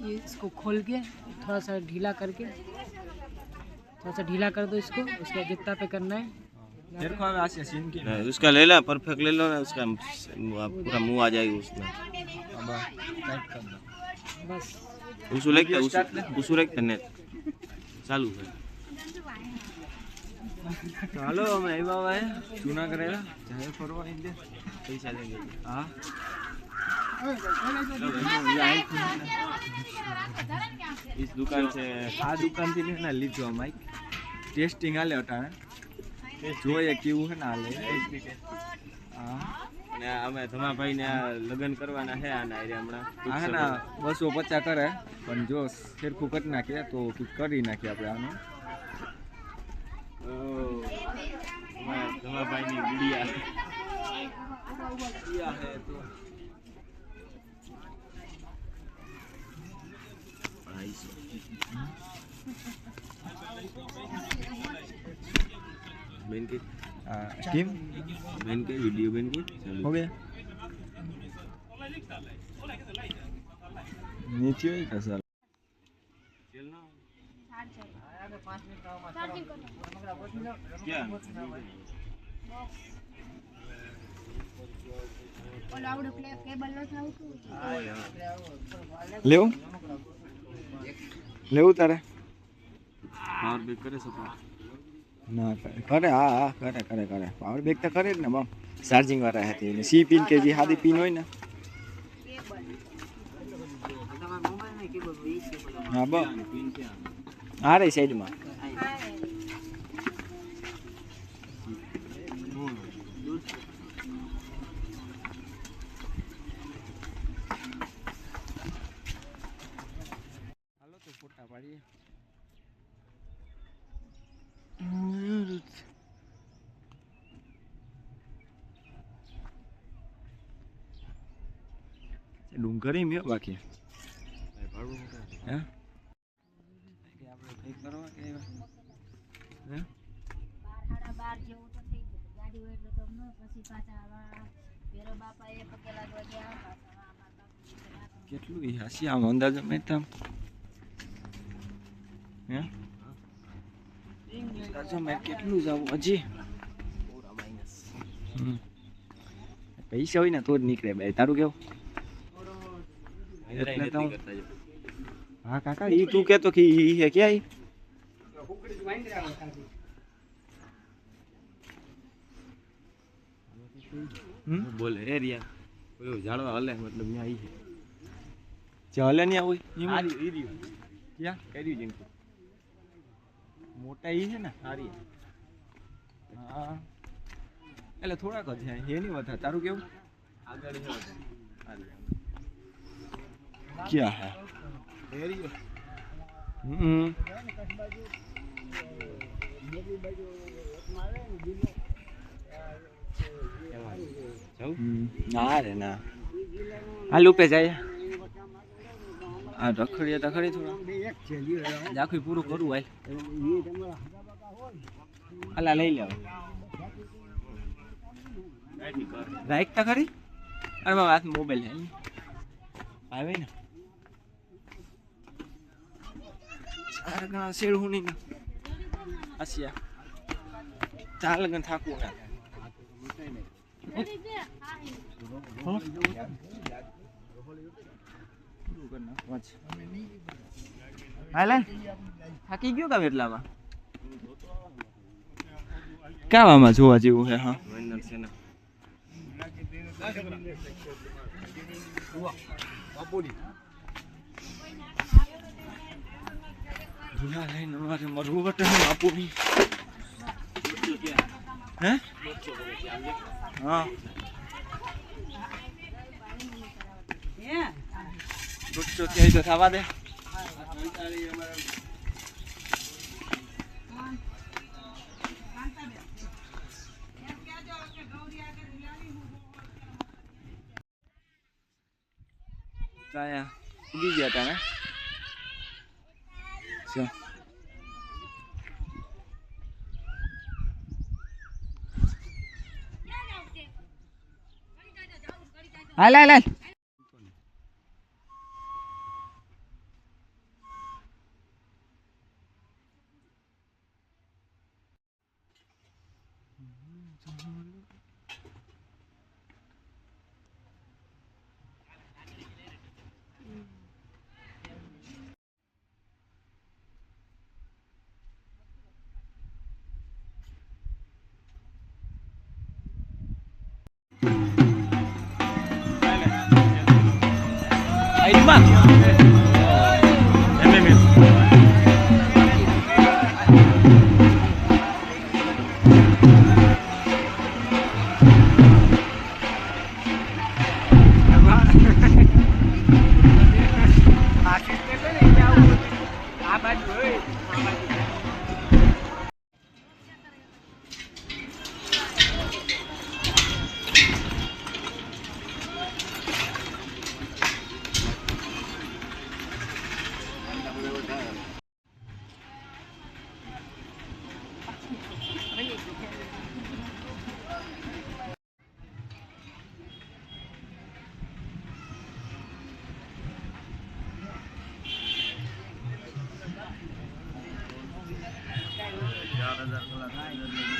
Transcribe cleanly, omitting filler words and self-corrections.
ये इसको खोल के थोड़ा सा ढीला करके कर दो इसको। उसका जितना पे करना है उसका ले ला, परफेक्ट ले लो ना, उसका पूरा मुंह आ जाएगा उसमें। बस उसू लेक ने चालू है। ચાલો અમે આવ્યા હોય જૂના કરેલા જાય ફરવા એટલે પૈસા લેંગે। હા इस दुकान से आ दुकान थी ना लीधो माइक टेस्टिंग आले अटाणे જોઈએ કેવું છે ને આલે હા અને અમે ધમાભાઈ ને લગન કરવાના છે આના આરે હમણાં હા ના 250 કરે પણ જો સરખું કરી નાખીએ તો કરી નાખીએ આપણે આનું। ધમાભાઈ ની ગુડિયા है तो बहन के स्टीम बहन के वीडियो बहन के हो गया नीचे ही का सर क्या लेव लेव तारे पावर बैक करे सपोर्ट ना करे हाँ हाँ करे करे करे पावर बैक तो करे ना बम चार्जिंग वाला है तो सी पिन के जी हादी पिन होय ना हाँ बम आ रही साइड में फोटा पाड़िए डूंगरी में बाकी है કેટલું હાસી આમ અંદાજો મેં અંદાજો મેં કેટલું જાવું હજી પૈસા હોય ને તો જ નીકળે ભાઈ તારું કેવું हाँ काका ये तू कहतो कि ये है क्या ये बोले एरिया कोई झाड़वा हले मतलब यहाँ ही है चले नहीं आवे ये क्या करी जिनको मोटा ही है ना सारी हाँ એટલે થોડાક જ છે એ નહીં વધા તારું કેવું આગળ છે क्या है ना रे ना आलू पे जाए रखड़िया तो खड़ी थोड़ा जाखी पूરું करू भाई अला लई लो राइट तो खरी अरे मारा हाथ मोबाइल है आवे ना चार गणा शेर हुनी ना आसिया चार गण थाकू ना हाले થાકી ગયો કા વેટલામાં કાવામાં જોવા જેવું છે હા વેનર છે ને બાપુડી दुनिया लाइन हमारे मरु बटे बापू भी हैं हां बच्चो के तो थावा दे काया उगी गया था ना अच्छा हाल हाल हाल 4,000 કલાક